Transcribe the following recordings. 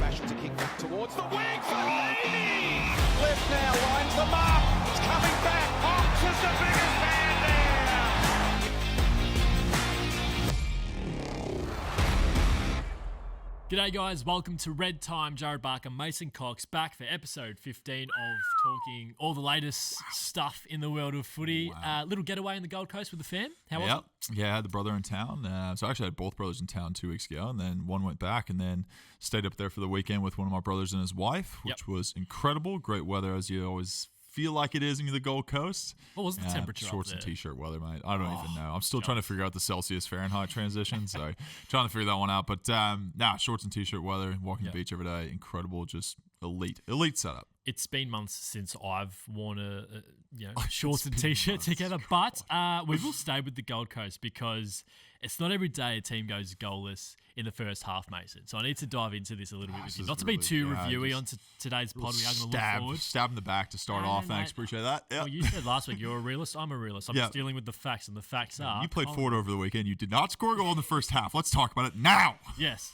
fashion to kick back towards the wing for Lady. Left now, lines them up. It's coming back. Ox is the biggest man there. G'day guys, welcome to Red Time. Jared Barker, Mason Cox, back for episode 15 of talking all the latest stuff in the world of footy. Wow. Little getaway in the Gold Coast with the fam. How was it? Yeah, I had the brother in town. So I actually had both brothers in town 2 weeks ago, and then one went back and then stayed up there for the weekend with one of my brothers and his wife, which was incredible. Great weather, as you always feel like it is in the Gold Coast. What was the temperature Shorts up there? and t-shirt weather, mate. I don't even know. I'm still trying to figure out the Celsius Fahrenheit transition, so trying to figure that one out. But shorts and t-shirt weather, walking the beach every day, incredible, just elite setup. It's been months since I've worn a shorts and t-shirt together, but we will stay with the Gold Coast because it's not every day a team goes goalless in the first half, Mason. So I need to dive into this a little bit with you. Not to be too reviewy on today's pod. We are going to look forward. Stab in the back to start off. Thanks, appreciate that. Yep. Well, you said last week you're a realist. I'm a realist. I'm just dealing with the facts, and the facts are... You played forward over the weekend. You did not score a goal in the first half. Let's talk about it now. Yes.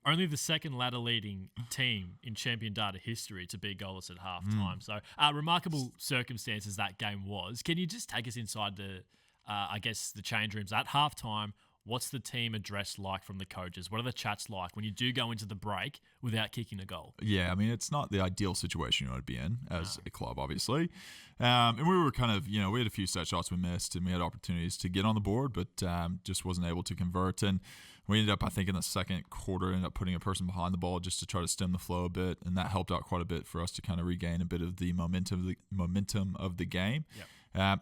Only the second ladder-leading team in champion data history to be goalless at halftime. So, remarkable circumstances that game was. Can you just take us inside the change rooms at halftime? What's the team address like from the coaches? What are the chats like when you do go into the break without kicking a goal? Yeah, I mean, it's not the ideal situation you want to be in as a club, obviously. And we were kind of, we had a few set shots we missed, and we had opportunities to get on the board, but just wasn't able to convert. And we ended up, I think, in the second quarter, putting a person behind the ball just to try to stem the flow a bit, and that helped out quite a bit for us to kind of regain a bit of the momentum of the game. Yep.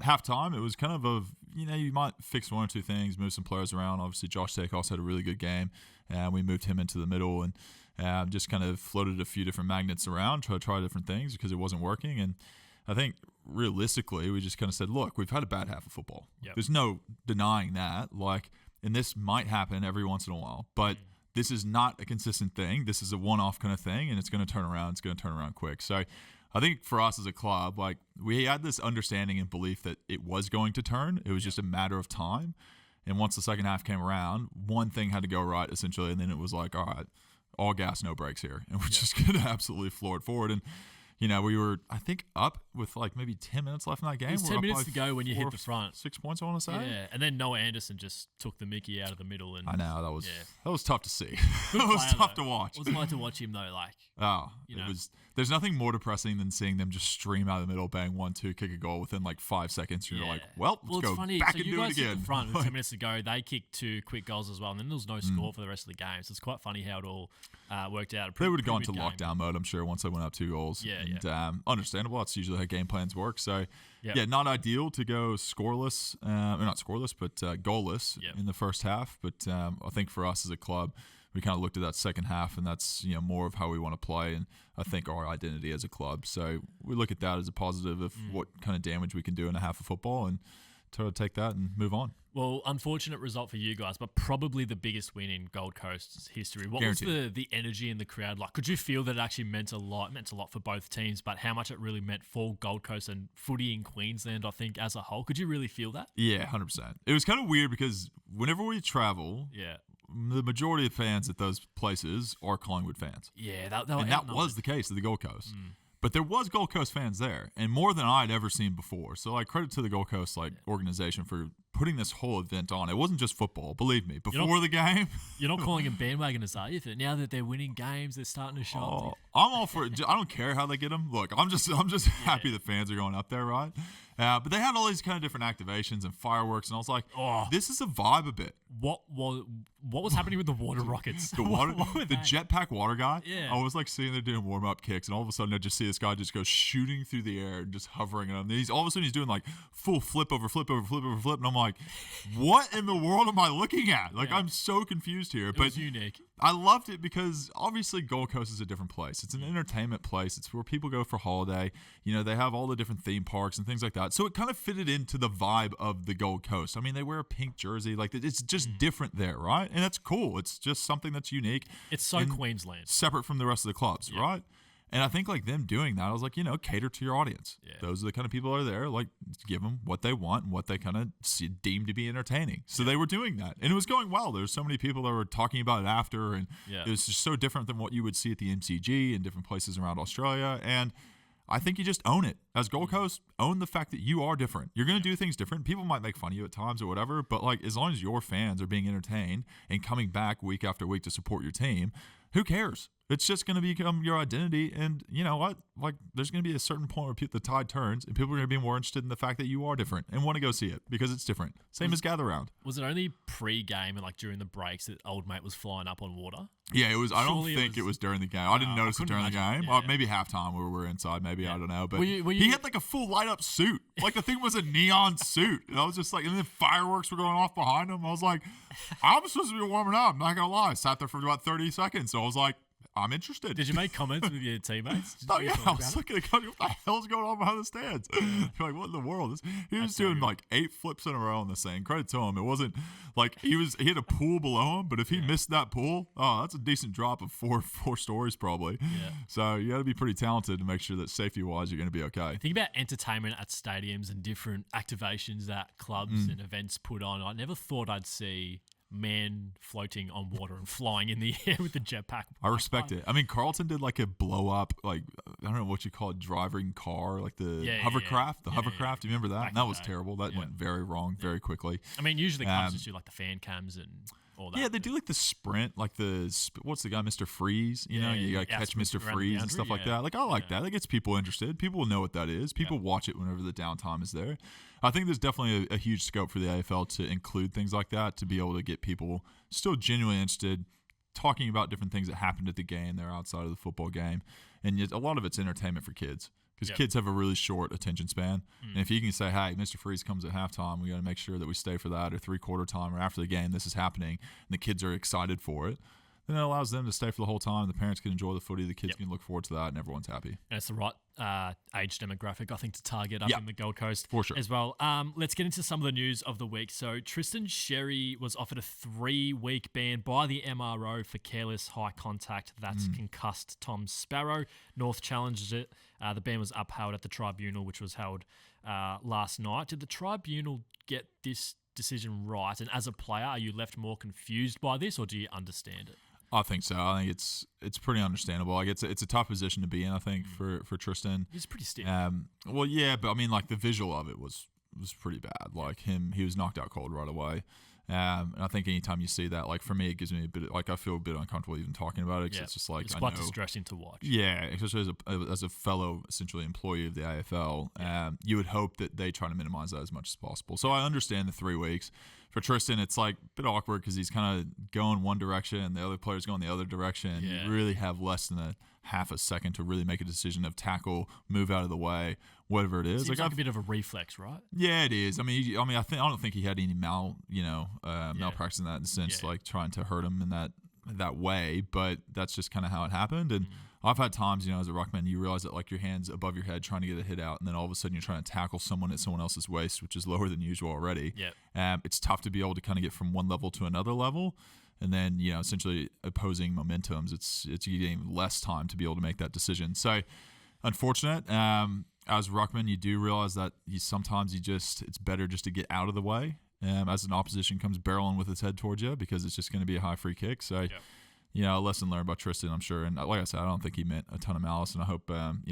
Halftime, it was kind of you might fix one or two things, move some players around. Obviously, Josh Takeoffs had a really good game, and we moved him into the middle and just kind of floated a few different magnets around, try different things because it wasn't working. And I think realistically, we just kind of said, look, we've had a bad half of football. Yep. There's no denying that. And this might happen every once in a while, but this is not a consistent thing. This is a one-off kind of thing, and it's going to turn around. It's going to turn around quick. So I think for us as a club, we had this understanding and belief that it was going to turn. It was just a matter of time. And once the second half came around, one thing had to go right, essentially, and then it was like, all right, all gas, no brakes here. And we're just going to absolutely floor it forward. And we were, I think, up with maybe 10 minutes left in that game. It was 10 minutes to go when you hit the front. 6 points, I want to say. Yeah, and then Noah Anderson just took the mickey out of the middle. And I know, that was tough to see. Good That was player, tough though. to watch. It was like to watch him, though. There's nothing more depressing than seeing them just stream out of the middle, bang 1-2, kick a goal within 5 seconds. You're like, let's go funny. back so and you do it guys again. hit the front with 10 minutes to go. They kicked 2 quick goals as well, and then there was no score for the rest of the game. So it's quite funny how it all worked out. They would have gone to lockdown mode, I'm sure, once they went up 2 goals. Understandable. That's usually how game plans work. So, not ideal to go scoreless, not scoreless, but goalless in the first half. But I think for us as a club, we kind of looked at that second half, and that's more of how we want to play, and I think our identity as a club. So we look at that as a positive of what kind of damage we can do in a half of football, and try to take that and move on. Well, unfortunate result for you guys, but probably the biggest win in Gold Coast's history. What was the energy in the crowd like? Could you feel that it actually meant a lot? It meant a lot for both teams, but how much it really meant for Gold Coast and footy in Queensland, I think, as a whole. Could you really feel that? Yeah, 100%. It was kind of weird because whenever we travel, the majority of fans at those places are Collingwood fans. Yeah, that was the case at the Gold Coast. But there was Gold Coast fans there, and more than I'd ever seen before. So, credit to the Gold Coast organization for putting this whole event on. It wasn't just football, believe me. Before the game, you're not calling them bandwagoners, are you? Now that they're winning games, they're starting to show up. I'm all for it. I don't care how they get them. Look, I'm just happy the fans are going up there, right? But they had all these kind of different activations and fireworks, and I was like, this is a vibe a bit. What was happening with the water rockets? The jetpack water guy? Yeah. I was sitting there doing warm-up kicks, and all of a sudden I just see this guy just go shooting through the air and just hovering. And all of a sudden he's doing full flip over flip over flip over flip. And I'm like, what in the world am I looking at? I'm so confused here. It was unique. I loved it because obviously Gold Coast is a different place. It's an entertainment place. It's where people go for holiday. They have all the different theme parks and things like that. So it kind of fitted into the vibe of the Gold Coast. I mean, they wear a pink jersey. It's just different there, right? And that's cool. It's just something that's unique. It's so Queensland. Separate from the rest of the clubs, right? And I think like them doing that, I was like, cater to your audience. Yeah. Those are the kind of people that are there. Like, give them what they want and what they kind of deem to be entertaining. So they were doing that, and it was going well. There's so many people that were talking about it after, and it was just so different than what you would see at the MCG and different places around Australia. And I think you just own it. As Gold Coast, own the fact that you are different. You're going to do things different. People might make fun of you at times or whatever, but like as long as your fans are being entertained and coming back week after week to support your team, who cares? It's just going to become your identity. And you know what? Like there's going to be a certain point where the tide turns and people are going to be more interested in the fact that you are different and want to go see it because it's different. Same as Gather Round. Was it only pre-game and like during the breaks that old mate was flying up on water? Yeah, it was. I don't think it was during the game. I didn't notice it during the game. Yeah. Maybe halftime where we were inside. Maybe I don't know. But Were you- he had like a full light up suit. Like the thing was a neon suit. And I was just like, and then fireworks were going off behind him. I was like, I'm supposed to be warming up. I'm not gonna lie. I sat there for about 30 seconds. So I was like, I'm interested. Did you make comments with your teammates? Oh yeah, I was looking at what the hell's going on behind the stands? You're like, what in the world? He was doing like 8 flips in a row on the thing. Credit to him. It wasn't like he had a pool below him, but if he missed that pool, that's a decent drop of four stories probably. Yeah. So you got to be pretty talented to make sure that safety wise you're going to be okay. Think about entertainment at stadiums and different activations that clubs and events put on. I never thought I'd see man floating on water and flying in the air with the jetpack. I respect it. I mean, Carlton did like a blow up, like I don't know what you call it, driving car, like the hovercraft. The hovercraft. Do you remember that? That was terrible. That went very wrong very quickly. I mean, usually clubs just do like the fan cams and all that. Yeah, they do like the sprint, like what's the guy, Mr. Freeze? You know, you got to catch Mr. Freeze and stuff like that. Like I like that. That gets people interested. People will know what that is. People watch it whenever the downtime is there. I think there's definitely a huge scope for the AFL to include things like that to be able to get people still genuinely interested, talking about different things that happened at the game. They're outside of the football game, and yet a lot of it's entertainment for kids. Because kids have a really short attention span. And if you can say, hey, Mr. Freeze comes at halftime, we got to make sure that we stay for that, or three-quarter time, or after the game, this is happening, and the kids are excited for it, then it allows them to stay for the whole time. The parents can enjoy the footy, the kids can look forward to that, and everyone's happy. And it's the right age demographic, I think, to target up in the Gold Coast for sure as well. Let's get into some of the news of the week. So Tristan Sherry was offered a 3-week ban by the MRO for careless high contact that's concussed Tom Sparrow. North challenged it. The ban was upheld at the tribunal, which was held last night. Did the tribunal get this decision right? And as a player, are you left more confused by this, or do you understand it? I think so. I think it's pretty understandable. Like it's a tough position to be in. I think for Tristan, He's pretty stiff. Well, yeah, but I mean, like the visual of it was pretty bad. Like he was knocked out cold right away. And I think anytime you see that, like for me, it gives me a bit like I feel a bit uncomfortable even talking about it. Cause it's just like it's quite distressing to watch. Yeah, especially as a fellow essentially employee of the AFL, you would hope that they try to minimize that as much as possible. So I understand the 3 weeks. For Tristan, it's like a bit awkward because he's kind of going one direction and the other player's going the other direction. You really have less than a half a second to really make a decision of tackle, move out of the way, whatever it is. Seems like a bit of a reflex, right? I don't think he had any malpractice in that sense, like trying to hurt him in that way. But that's just kind of how it happened. And I've had times, as a ruckman, you realize that like your hand's above your head trying to get a hit out, and then all of a sudden you're trying to tackle someone at someone else's waist, which is lower than usual already. It's tough to be able to kind of get from one level to another level. And then, essentially opposing momentums, it's getting less time to be able to make that decision. So, unfortunate. As ruckman, you do realize that it's better just to get out of the way as an opposition comes barreling with its head towards you, because it's just going to be a high free kick. So, a lesson learned by Tristan, I'm sure. And like I said, I don't think he meant a ton of malice, and I hope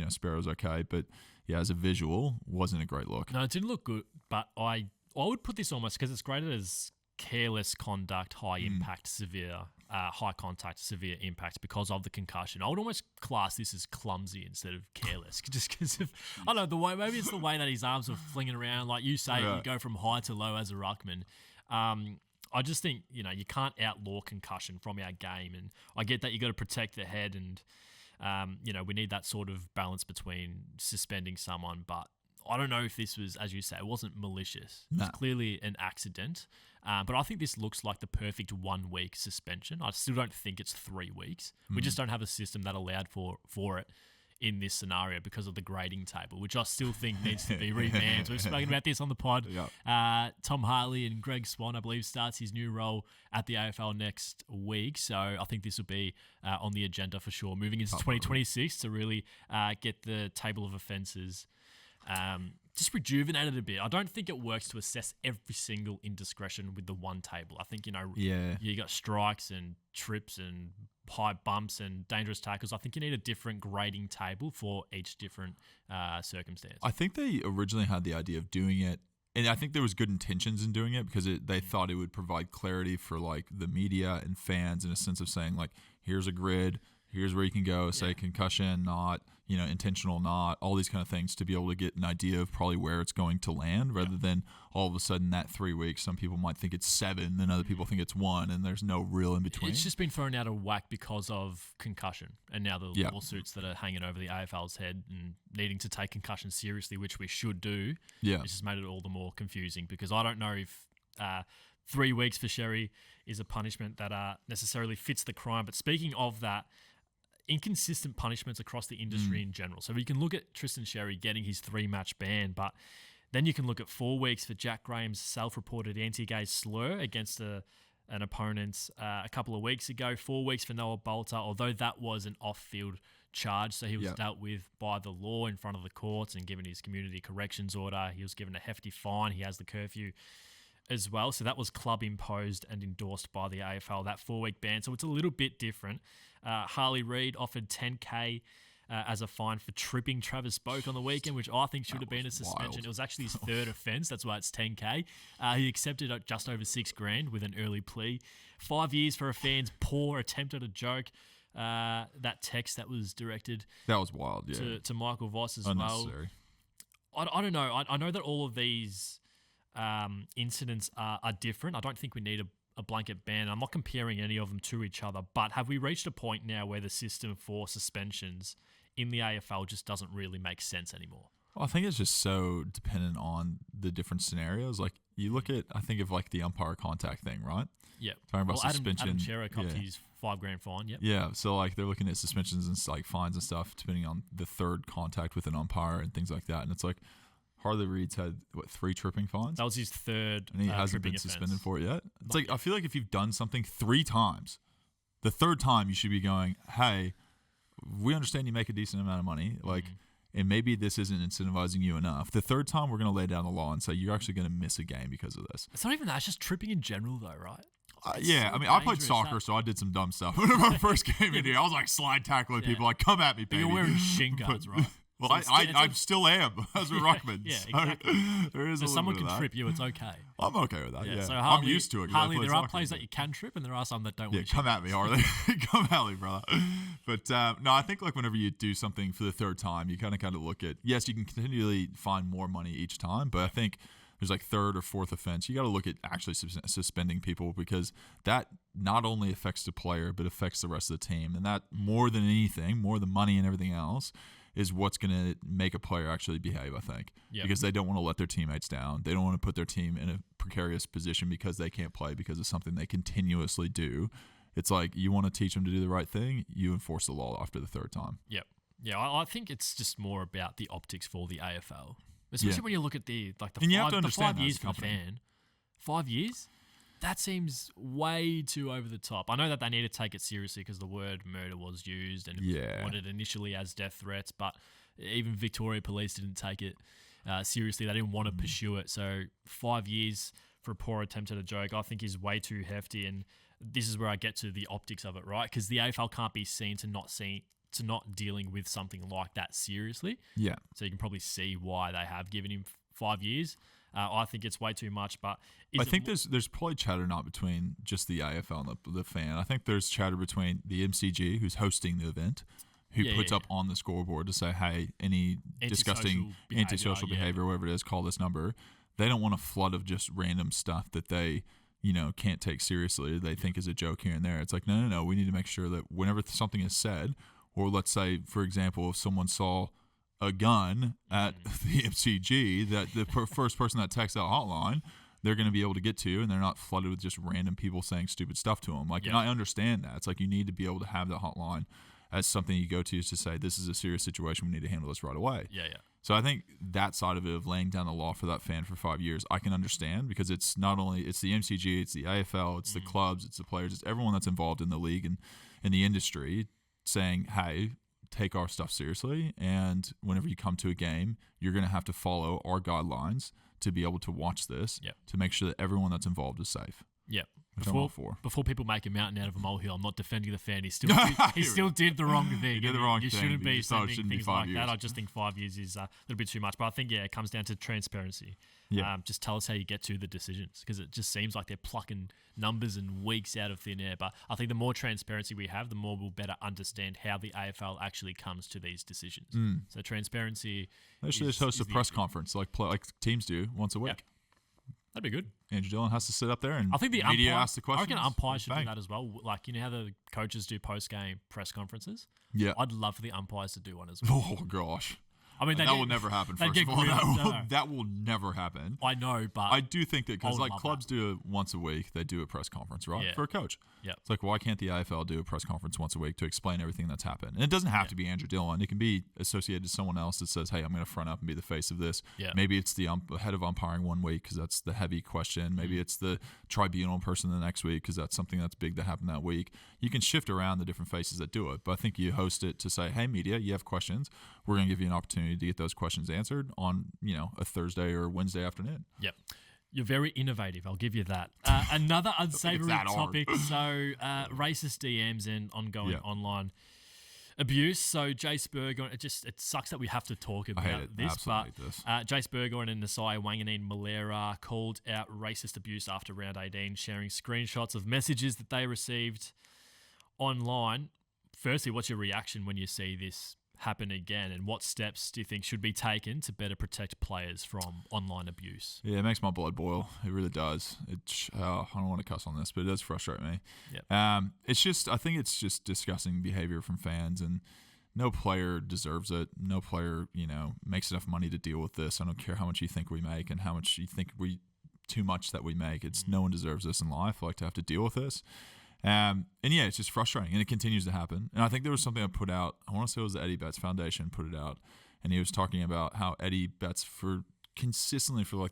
Sparrow's okay. But yeah, as a visual, wasn't a great look. No, it didn't look good. But I would put this almost, because it's graded as careless conduct, high impact, severe, high contact, severe impact because of the concussion. I would almost class this as clumsy instead of careless, just because of, I don't know, the way, maybe it's the way that his arms were flinging around. Like you say, you go from high to low as a ruckman. I just think, you can't outlaw concussion from our game. And I get that you got to protect the head and, we need that sort of balance between suspending someone. But I don't know if this was, as you say, it wasn't malicious. It was clearly an accident. But I think this looks like the perfect 1 week suspension. I still don't think it's 3 weeks. We just don't have a system that allowed for it in this scenario because of the grading table, which I still think needs to be revamped. We've spoken about this on the pod. Yep. Tom Hartley and Greg Swan, I believe, starts his new role at the AFL next week. So I think this will be on the agenda for sure, moving into 2026 to really get the table of offences just rejuvenated a bit. I don't think it works to assess every single indiscretion with the one table. I think, you got strikes and trips and high bumps and dangerous tackles. I think you need a different grading table for each different circumstance. I think they originally had the idea of doing it, and I think there was good intentions in doing it because they thought it would provide clarity for like the media and fans in a sense of saying like, here's a grid, here's where you can go, say concussion, not, intentional, not, all these kind of things to be able to get an idea of probably where it's going to land rather than all of a sudden that 3 weeks, some people might think it's 7, then other people think it's 1, and there's no real in between. It's just been thrown out of whack because of concussion and now the lawsuits that are hanging over the AFL's head and needing to take concussion seriously, which we should do. Yeah. It's just made it all the more confusing because I don't know if 3 weeks for Sherry is a punishment that necessarily fits the crime. But speaking of that, inconsistent punishments across the industry in general. So you can look at Tristan Sherry getting his 3-match ban, but then you can look at 4 weeks for Jack Graham's self-reported anti-gay slur against an opponent a couple of weeks ago. 4 weeks for Noah Bolter, although that was an off-field charge, so he was dealt with by the law in front of the courts and given his community corrections order. He was given a hefty fine. He has the curfew as well. So that was club imposed and endorsed by the AFL, that 4-week ban. So it's a little bit different. Harley Reid offered $10,000 as a fine for tripping Travis Spoke on the weekend, which I think should have been a suspension. Wild. It was actually his third offence. That's why it's $10,000. He accepted just over $6,000 with an early plea. 5 years for a fan's poor attempt at a joke. That text that was directed That was wild, to Michael Voss as unnecessary. well. I don't know. I know that all of these incidents are different. I don't think we need a blanket ban. I'm not comparing any of them to each other, but have we reached a point now where the system for suspensions in the AFL just doesn't really make sense anymore? Well, I think it's just so dependent on the different scenarios. Like you look at, I think of like the umpire contact thing, right? Yeah. Talking about suspension. Adam Shearer copped his $5,000 fine. Yep. Yeah. So like they're looking at suspensions and like fines and stuff depending on the third contact with an umpire and things like that. And it's like Harley Reid's had 3 tripping fines? That was his third and he hasn't been suspended for it yet. It's like I feel like if you've done something 3 times, the third time you should be going, hey, we understand you make a decent amount of money, like, and maybe this isn't incentivizing you enough. The third time we're going to lay down the law and say you're actually going to miss a game because of this. It's not even that. It's just tripping in general, though, right? Yeah, so I mean, I played dangerous, soccer, so I did some dumb stuff. When I first came in here, I was like slide tackling people, like, come at me, baby. But you're wearing shin guards, right? Well, So I still am as a ruckman. Yeah, so exactly. there is So a little someone bit can of that. trip you, it's okay. I'm okay with that. Yeah, So I'm used to it. 'cause I Harley, play there are soccer, players but- that you can trip, and there are some that don't. Yeah, want come at me, Harley. Come at me, brother. But no, I think like whenever you do something for the third time, you kind of look at, yes, you can continually find more money each time, but I think there's like third or fourth offense. You got to look at actually suspending people because that not only affects the player, but affects the rest of the team. And that more than anything, more than money and everything else, is what's going to make a player actually behave, I think. Yep. Because they don't want to let their teammates down. They don't want to put their team in a precarious position because they can't play because of something they continuously do. It's like you want to teach them to do the right thing, you enforce the law after the third time. Yep. Yeah, I think it's just more about the optics for the AFL. Especially when you look at the And you have 5, to the understand 5 years that for as the a company. fan. 5 years? That seems way too over the top. I know that they need to take it seriously because the word murder was used and wanted initially as death threats, but even Victoria Police didn't take it seriously. They didn't want to pursue it. So 5 years for a poor attempt at a joke, I think is way too hefty. And this is where I get to the optics of it, right? Because the AFL can't be seen to not dealing with something like that seriously. Yeah. So you can probably see why they have given him 5 years. I think it's way too much, but I think there's probably chatter not between just the AFL and the fan. I think there's chatter between the MCG, who's hosting the event, who puts up on the scoreboard to say, hey, any disgusting antisocial behavior, whatever it is, call this number. They don't want a flood of just random stuff that they can't take seriously. They think is a joke here and there. It's like, no. We need to make sure that whenever something is said, or let's say, for example, if someone saw a gun at the MCG, that the first person that texts that hotline, they're going to be able to get to, and they're not flooded with just random people saying stupid stuff to them. Like, and I understand that. It's like you need to be able to have that hotline as something you go to say, this is a serious situation. We need to handle this right away. Yeah. So I think that side of it, of laying down the law for that fan for 5 years, I can understand, because it's not only it's the MCG, it's the AFL, it's the clubs, it's the players, it's everyone that's involved in the league and in the industry saying, hey, take our stuff seriously, and whenever you come to a game, you're going to have to follow our guidelines to be able to watch this, to make sure that everyone that's involved is safe. Yep. Before people make a mountain out of a molehill, I'm not defending the fan. He still did the wrong thing. He did the wrong you thing. Shouldn't be saying shouldn't things be 5 like years. that. I just think 5 years is a little bit too much. But I think, it comes down to transparency. Yeah. Just tell us how you get to the decisions, because it just seems like they're plucking numbers and weeks out of thin air. But I think the more transparency we have, the more we'll better understand how the AFL actually comes to these decisions. So transparency. They should just host a press conference like teams do once a week. Yep. That'd be good. Andrew Dillon has to sit up there and I think the media umpire, asks the questions. I reckon umpires should do that as well. Like, you know how the coaches do post-game press conferences? Yeah. I'd love for the umpires to do one as well. Oh, gosh. I mean, that will never happen, first of all. That will never happen. I know, but I do think that, because clubs do it once a week, they do a press conference, right? Yeah. For a coach. Yeah. It's like, why can't the AFL do a press conference once a week to explain everything that's happened? And it doesn't have to be Andrew Dillon. It can be associated to someone else that says, hey, I'm going to front up and be the face of this. Yeah. Maybe it's the head of umpiring one week, because that's the heavy question. Maybe it's the tribunal person the next week, because that's something that's big that happened that week. You can shift around the different faces that do it. But I think you host it to say, hey, media, you have questions. We're going to give you an opportunity to get those questions answered on, a Thursday or Wednesday afternoon. Yep. You're very innovative, I'll give you that. Another unsavory topic, so racist DMs and ongoing online abuse. So Jace Burgoyne, it sucks that we have to talk about this, but Jace Burgoyne and Nasai Wanganeen Malera called out racist abuse after round 18, sharing screenshots of messages that they received online. Firstly, what's your reaction when you see this happen again, and what steps do you think should be taken to better protect players from online abuse? Yeah, it makes my blood boil. It really does. I don't want to cuss on this, but it does frustrate me. Yep. I think it's just disgusting behavior from fans, and no player deserves it. No player, makes enough money to deal with this. I don't care how much you think we make and how much you think too much that we make. No one deserves this in life, like to have to deal with this. It's just frustrating, and it continues to happen. And I think there was something I put out, I want to say it was the Eddie Betts Foundation put it out, and he was talking about how Eddie Betts consistently for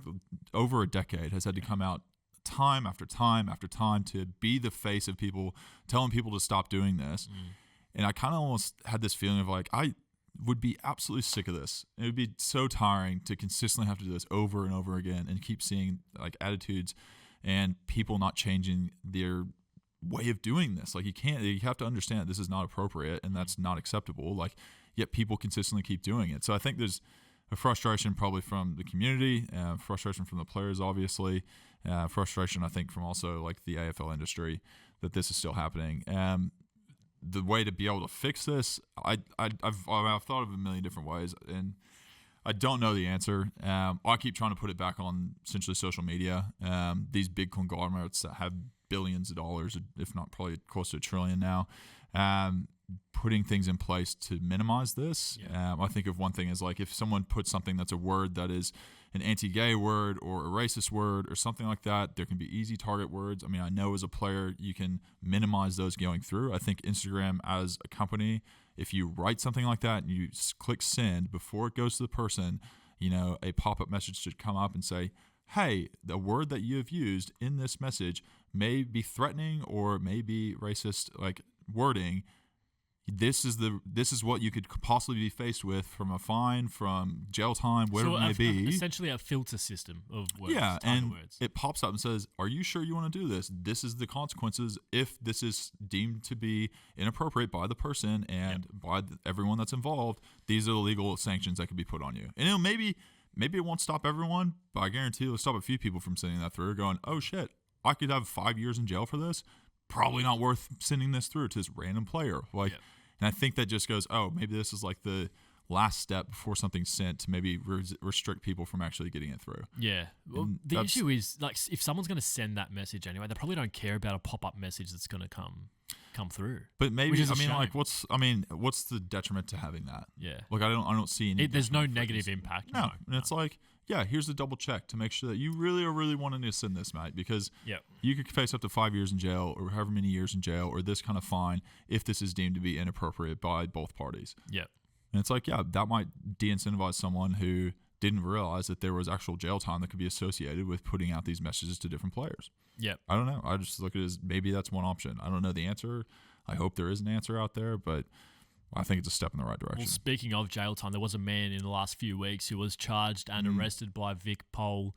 over a decade has had to come out time after time after time to be the face of people, telling people to stop doing this. And I kind of almost had this feeling of I would be absolutely sick of this. It would be so tiring to consistently have to do this over and over again and keep seeing attitudes and people not changing their way of doing this. You have to understand that this is not appropriate and that's not acceptable. Yet people consistently keep doing it. So I think there's a frustration probably from the community, frustration from the players, obviously, frustration I think from also the AFL industry that this is still happening. The way to be able to fix this, I've thought of a million different ways, and I don't know the answer. I keep trying to put it back on essentially social media. These big conglomerates that have billions of dollars, if not probably close to $1 trillion now, putting things in place to minimize this. I think of one thing is if someone puts something that's a word that is an anti-gay word or a racist word or something like that, there can be easy target words. I mean, I know as a player you can minimize those going through. I think Instagram as a company, if you write something like that and you click send before it goes to the person, a pop-up message should come up and say, hey, the word that you have used in this message may be threatening or may be racist wording. This is what you could possibly be faced with, from a fine, from jail time, whatever it may be. Essentially a filter system of words. Yeah, and words. It pops up and says, are you sure you want to do this? This is the consequences if this is deemed to be inappropriate by the person and by everyone that's involved. These are the legal sanctions that could be put on you. And maybe it won't stop everyone, but I guarantee it'll stop a few people from sending that through, going, oh shit, I could have 5 years in jail for this. Probably not worth sending this through to this random player. And I think that just goes, oh, maybe this is the last step before something's sent to maybe restrict people from actually getting it through. Yeah. Well, the issue is, if someone's going to send that message anyway, they probably don't care about a pop-up message that's going to come through. But maybe, what's the detriment to having that? Yeah. I don't see any. There's no negative impact. No. And it's yeah, here's a double check to make sure that you really are really wanting to send this, mate, because you could face up to 5 years in jail or however many years in jail or this kind of fine if this is deemed to be inappropriate by both parties. Yeah. And it's like, yeah, that might de-incentivize someone who didn't realize that there was actual jail time that could be associated with putting out these messages to different players. Yeah. I don't know. I just look at it as maybe that's one option. I don't know the answer. I hope there is an answer out there, but I think it's a step in the right direction. Well, speaking of jail time, there was a man in the last few weeks who was charged and arrested by Vic Pole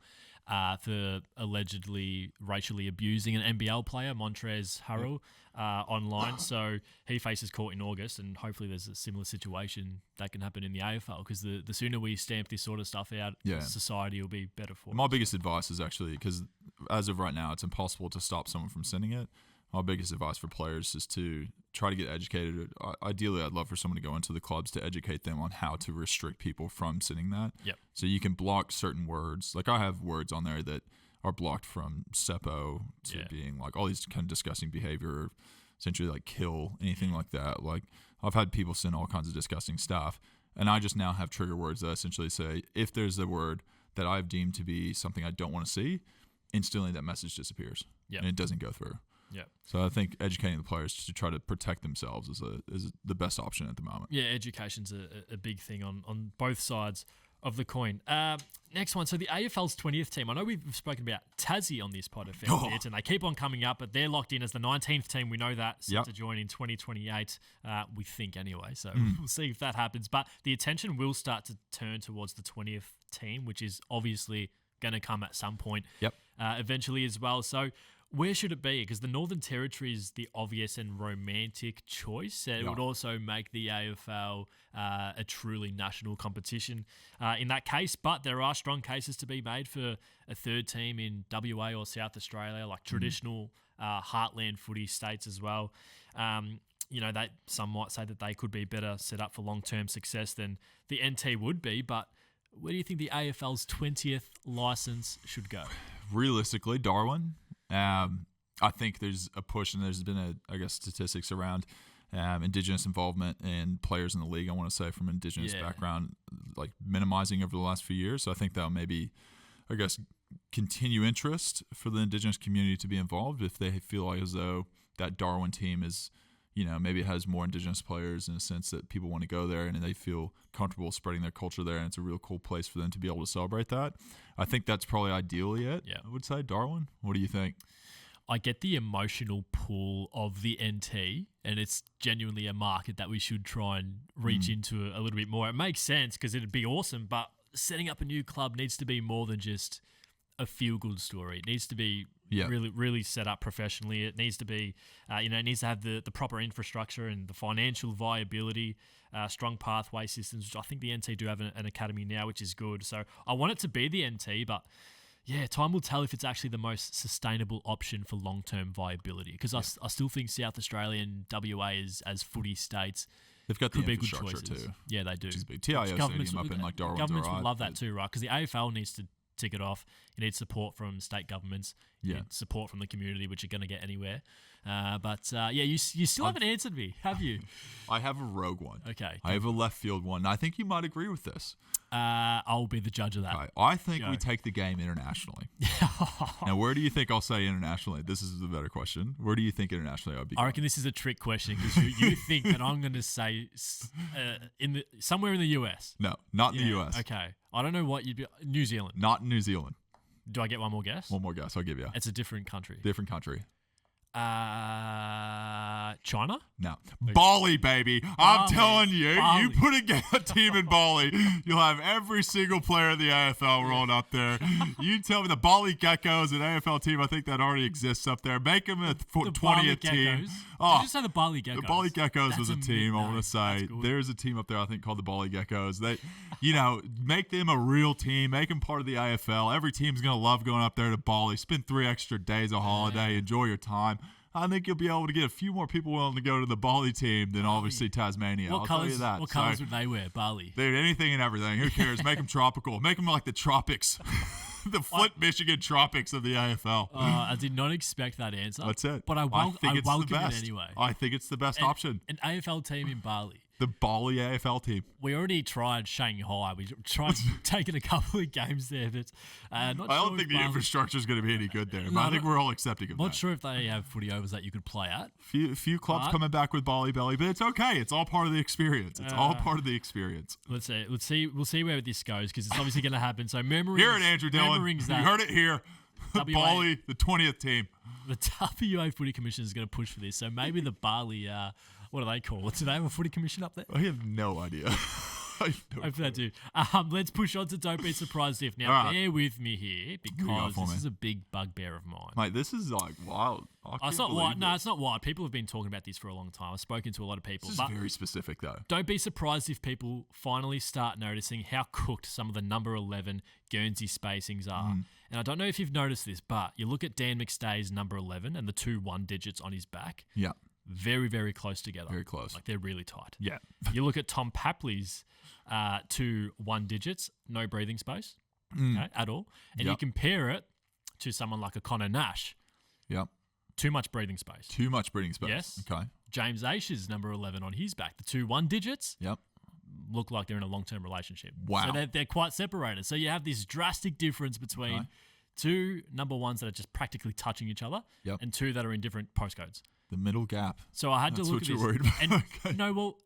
for allegedly racially abusing an NBL player, Montrezl Harrell, online. So he faces court in August, and hopefully there's a similar situation that can happen in the AFL, because the sooner we stamp this sort of stuff out, society will be better for My biggest advice is actually, because as of right now, it's impossible to stop someone from sending it. My biggest advice for players is to try to get educated. Ideally, I'd love for someone to go into the clubs to educate them on how to restrict people from sending that. Yep. So you can block certain words. Like I have words on there that are blocked from SEPO to being like all these kind of disgusting behavior, essentially like kill, anything like that. Like I've had people send all kinds of disgusting stuff, and I just now have trigger words that essentially say if there's a word that I've deemed to be something I don't want to see, instantly that message disappears and it doesn't go through. Yeah. So I think educating the players to try to protect themselves is the best option at the moment. Yeah, education's a big thing on both sides of the coin. Next one. So the AFL's 20th team. I know we've spoken about Tassie on this pod a fair bit, and they keep on coming up, but they're locked in as the 19th team. We know that, set to join in 2028, we think anyway. So we'll see if that happens. But the attention will start to turn towards the 20th team, which is obviously going to come at some point eventually as well. So where should it be? Because the Northern Territory is the obvious and romantic choice. It would also make the AFL a truly national competition in that case. But there are strong cases to be made for a third team in WA or South Australia, like traditional heartland footy states as well. That some might say that they could be better set up for long-term success than the NT would be. But where do you think the AFL's 20th license should go? Realistically, Darwin. I think there's a push, and there's been statistics around Indigenous involvement in players in the league. I want to say from Indigenous background, like minimizing over the last few years. So I think that'll maybe, continue interest for the Indigenous community to be involved if they feel like as though that Darwin team is, maybe it has more Indigenous players in a sense that people want to go there and they feel comfortable spreading their culture there, and it's a real cool place for them to be able to celebrate that. I think that's probably ideally it. I would say Darwin. What do you think? I get the emotional pull of the NT, and it's genuinely a market that we should try and reach into a little bit more. It makes sense because it'd be awesome, but setting up a new club needs to be more than just a feel-good story. It needs to be really, really set up professionally. It needs to be, it needs to have the proper infrastructure and the financial viability, strong pathway systems, which I think the NT do have an academy now, which is good. So I want it to be the NT, but time will tell if it's actually the most sustainable option for long-term viability, because I still think South Australia and WA as footy states, they've got the could be good infrastructure choices. too. Yeah, they do. Which is big. TIO stadium up in like Darwin's governments all right, would love that too, right? Because the AFL needs to tick it off. You need support from state governments. You need support from the community, which you're going to get anywhere. You still haven't answered me, have you? I have a rogue one. Okay. I have a left field one. I think you might agree with this. I'll be the judge of that. Okay. I think we take the game internationally. Now, where do you think I'll say internationally? This is the better question. Where do you think internationally I'll be? I reckon this is a trick question, because you think that I'm going to say somewhere in the US. No, not in the US. Okay. I don't know what you'd be. New Zealand. Not in New Zealand. Do I get one more guess? One more guess. I'll give you. It's a different country. Different country. China? No. Bali, baby. I'm telling you, Bali. you put a team in Bali, you'll have every single player in the AFL rolled up there. You tell me the Bali Geckos, an AFL team, I think that already exists up there. Make them a 20th team. Did you say the Bali Geckos? The Bali Geckos was a team, I want to That's say. good. There's a team up there, I think, called the Bali Geckos. They, make them a real team. Make them part of the AFL. Every team's going to love going up there to Bali. Spend 3 extra days of holiday. Enjoy your time. I think you'll be able to get a few more people willing to go to the Bali team than obviously Tasmania. I'll tell you that. What colours would they wear, Bali? Dude, anything and everything. Who cares? Make them tropical. Make them like the tropics. The Flint, Michigan tropics of the AFL. I did not expect that answer. That's it. But I welcome it anyway. I think it's the best option. An AFL team in Bali. The Bali AFL team. We already tried Shanghai. We tried taking a couple of games there, but I don't think the infrastructure is going to be any good there. But I think we're all accepting of that. Not sure if they have footy overs that you could play at. Few clubs coming back with Bali Belly, but it's okay. It's all part of the experience. It's all part of the experience. Let's see. We'll see where this goes because it's obviously going to happen. So memories. Hear it, Andrew Dillon. You heard it here. Bali, the 20th team. The WA Footy Commission is going to push for this. So maybe the Bali, what do they call it? Do they have a footy commission up there? I have no idea. Hopefully they do. Let's push on to Don't Be Surprised If. Now, bear with me here because this is a big bugbear of mine. Mate, this is like wild. It's not wild. No, it's not wild. People have been talking about this for a long time. I've spoken to a lot of people. This is very specific, though. Don't be surprised if people finally start noticing how cooked some of the number 11 Guernsey spacings are. And I don't know if you've noticed this, but you look at Dan McStay's number 11 and the 2 1 digits on his back. Yeah. Very, very close together. Very close. Like they're really tight. Yeah. You look at Tom Papley's 2 1 digits, no breathing space at all. And you compare it to someone like a Connor Nash. Yep. Too much breathing space. Too much breathing space. Yes. Okay. James Aish's number 11 on his back, the 2 1 digits. Yep. Look like they're in a long-term relationship. Wow. So they're quite separated. So you have this drastic difference between 2 number 1s that are just practically touching each other and 2 that are in different postcodes. The middle gap. So I had to look at this. That's what you're worried about. And no, well,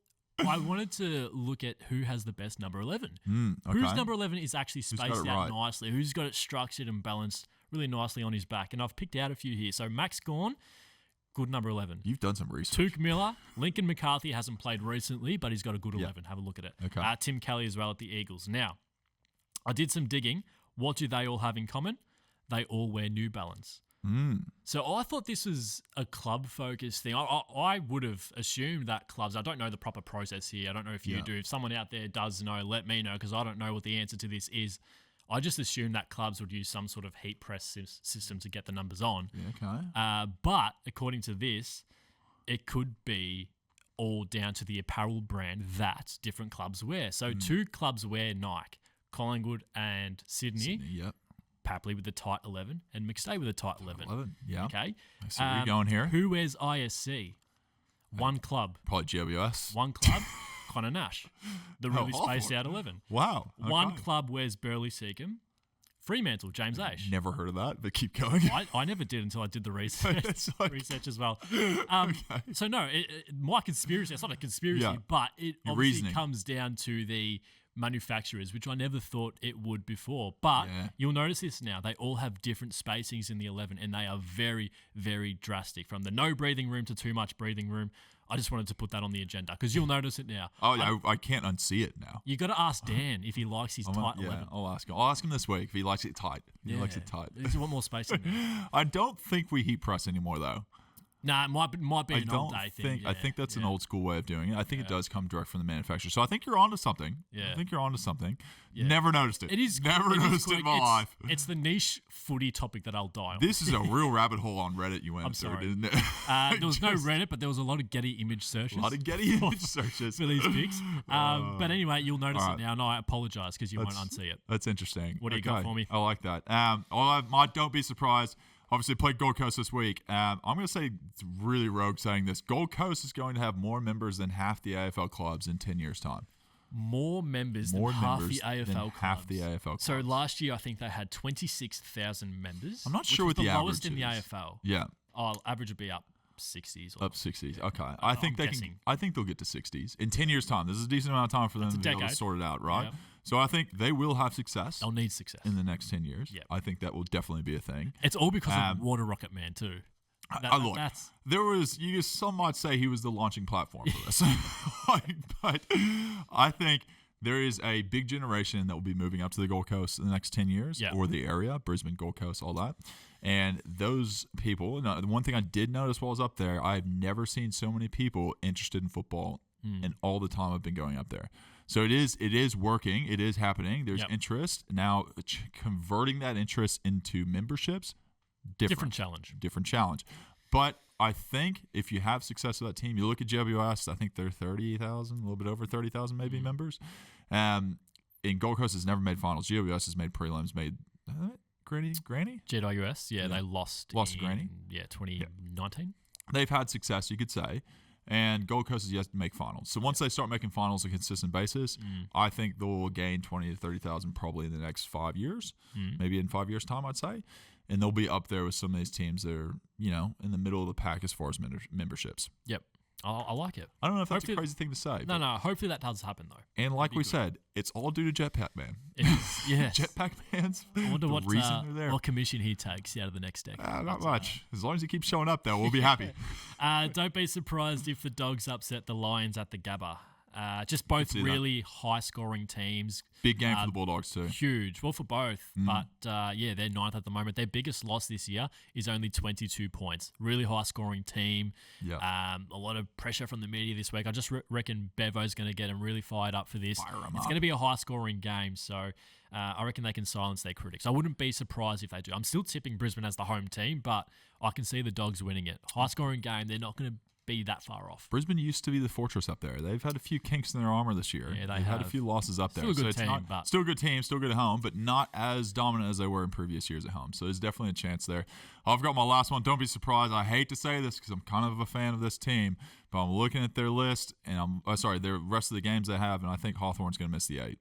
I wanted to look at who has the best number 11. Okay. Whose number 11 is actually spaced out right? nicely. Who's got it structured and balanced really nicely on his back. And I've picked out a few here. So Max Gawn, good number 11. You've done some research. Tuke Miller. Lincoln McCarthy hasn't played recently, but he's got a good 11. Have a look at it. Okay. Tim Kelly as well at the Eagles. Now, I did some digging. What do they all have in common? They all wear New Balance. So I thought this was a club-focused thing. I would have assumed that clubs, I don't know the proper process here. I don't know if you do. If someone out there does know, let me know because I don't know what the answer to this is. I just assumed that clubs would use some sort of heat press system to get the numbers on. Okay. But according to this, it could be all down to the apparel brand that different clubs wear. So 2 clubs wear Nike, Collingwood and Sydney. Yep. Papley with the tight 11 and McStay with a tight 11. Yeah. Okay. I see where you're going here. Who wears ISC? One club. Probably GWS. One club, Connor Nash. The really spaced out 11. Wow. Okay. One club wears Burley Seacombe. Fremantle, James Aish. Never heard of that, but keep going. I never did until I did the research, research as well. So no, my conspiracy, it's not a conspiracy, but it obviously comes down to the manufacturers, which I never thought it would before. But you'll notice this now. They all have different spacings in the 11, and they are very, very drastic. From the no breathing room to too much breathing room. I just wanted to put that on the agenda because you'll notice it now. Oh, I can't unsee it now. You got to ask Dan if he likes his tight 11. I'll ask him. I'll ask him this week if he likes it tight. He likes it tight. Does he want more space in there? I don't think we heat press anymore, though. Nah, it might be an old day thing. I think that's an old school way of doing it. I think it does come direct from the manufacturer. So I think you're onto something. Yeah. I think you're onto something. Yeah. Never noticed it. It is never noticed it in my life. It's the niche footy topic that I'll die on. This is a real rabbit hole on Reddit you went I'm through, sorry. didn't it? There was no Reddit, but there was a lot of Getty image searches. A lot of Getty image searches for these picks. But anyway, you'll notice it now, and I apologise because you won't unsee it. That's interesting. What do you got for me? I like that. I don't be surprised. Obviously, played Gold Coast this week. I'm going to say it's really rogue saying this. Gold Coast is going to have more members than half the AFL clubs in 10 years' time. More members than half the AFL clubs. Half the AFL clubs. So last year, I think they had 26,000 members. I'm not sure what the average lowest in the is. AFL. Yeah. Average would be up 60s. Up 60s. Okay. I think they'll get to 60s in 10 years' time. This is a decent amount of time for them to be able to sort it out, right? Yep. So I think they will have success. They'll need success in the next 10 years. Yep. I think that will definitely be a thing. It's all because of Water Rocket Man too. Some might say he was the launching platform for this. But I think there is a big generation that will be moving up to the Gold Coast in the next 10 years or the area, Brisbane, Gold Coast, all that. And those people, the one thing I did notice while I was up there, I've never seen so many people interested in football in all the time I've been going up there. So it is working. It is happening. There's interest. Now, converting that interest into memberships, different challenge. But I think if you have success with that team, you look at GWS, I think they're 30,000, a little bit over 30,000 maybe members. In Gold Coast has never made finals. GWS has made prelims, made Granny? GWS, they lost to Granny. 2019. They've had success, you could say. and Gold Coast is yet to make finals. So once they start making finals on a consistent basis, I think they'll gain 20 to 30,000 probably in the next 5 years, maybe in 5 years' time, I'd say. And they'll be up there with some of these teams that are, in the middle of the pack as far as memberships. Yep. I like it. I don't know if that's a crazy thing to say. No. Hopefully that does happen, though. And like we said, it's all due to Jetpack Man. It is, yes. Jetpack Man's I wonder what what commission he takes out of the next decade. Not much. As long as he keeps showing up, though, we'll be happy. Don't be surprised if the Dogs upset the Lions at the Gabba. Just both really high-scoring teams. Big game for the Bulldogs too. Huge. Well, for both. But, they're ninth at the moment. Their biggest loss this year is only 22 points. Really high-scoring team. Yep. A lot of pressure from the media this week. I just reckon Bevo's going to get them really fired up for this. It's going to be a high-scoring game, so I reckon they can silence their critics. I wouldn't be surprised if they do. I'm still tipping Brisbane as the home team, but I can see the Dogs winning it. High-scoring game. They're not going to be that far off. Brisbane used to be the fortress up there. They've had a few kinks in their armor this year. Yeah, they've had a few losses up there. Still a good team, but still a good team, still good at home, but not as dominant as they were in previous years at home. So there's definitely a chance there. I've got my last one. Don't be surprised. I hate to say this because I'm kind of a fan of this team, but I'm looking at their list and their rest of the games they have, and I think Hawthorn's going to miss the 8.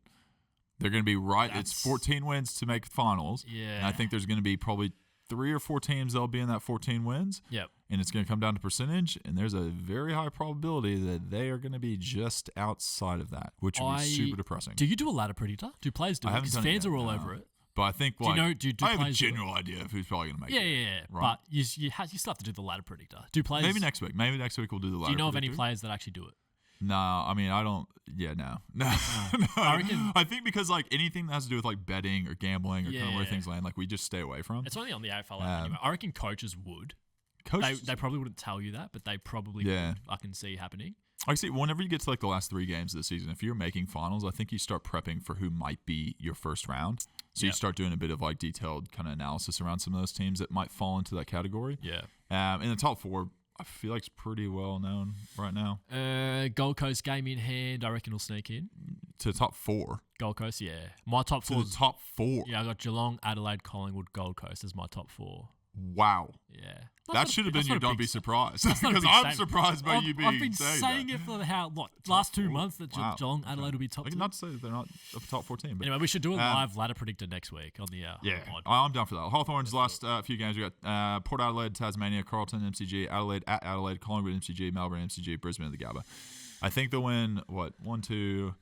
They're going to be right. It's 14 wins to make finals. Yeah. And I think there's going to be probably 3 or 4 teams that'll be in that 14 wins. Yep. And it's going to come down to percentage, and there's a very high probability that they are going to be just outside of that, which would be super depressing. Do you do a ladder predictor? Do players do it? Because fans are all over it. But I think, I have a general idea of who's probably going to make it. Yeah. Right. But you still have to do the ladder predictor. Do players? Maybe next week. Maybe next week we'll do the ladder Do you know predictor. of any players that actually do it? No, I mean, I don't. Yeah, no. No. I think because anything that has to do with betting or gambling or kind of where things land, we just stay away from. It's only on the AFL app anyway. I reckon coaches would. They probably wouldn't tell you that, but they probably would. I can see happening. I see. Whenever you get to the last 3 games of the season, if you're making finals, I think you start prepping for who might be your first round. So you start doing a bit of detailed kind of analysis around some of those teams that might fall into that category. Yeah. In the top 4, I feel like it's pretty well known right now. Gold Coast game in hand, I reckon will sneak in. To the top 4? Gold Coast, yeah. My top 4. To the top 4? Yeah, I got Geelong, Adelaide, Collingwood, Gold Coast as my top 4. Wow. Yeah. That should have been your don't be surprised. Because I'm surprised by you being I've been saying it for last 2 months that Geelong, Adelaide will be top 2. Not to say that they're not a top 4 team. But anyway, we should do a live ladder predictor next week on the pod. I'm down for that. Hawthorn's last few games, we got Port Adelaide, Tasmania, Carlton, MCG, Adelaide at Adelaide, Collingwood, MCG, Melbourne, MCG, Brisbane at the Gabba. I think they'll win, 1, 2,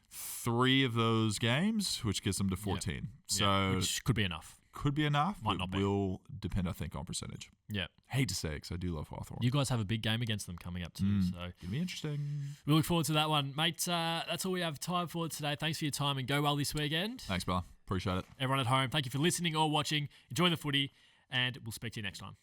3 of those games, which gets them to 14. Yep. So which could be enough. Could be enough. Might not be. Will depend, I think, on percentage. Yeah. Hate to say it because I do love Hawthorn. You guys have a big game against them coming up too. So it'll be interesting. We look forward to that one. Mate, that's all we have time for today. Thanks for your time and go well this weekend. Thanks, Bella. Appreciate it. Everyone at home, thank you for listening or watching. Enjoy the footy and we'll speak to you next time.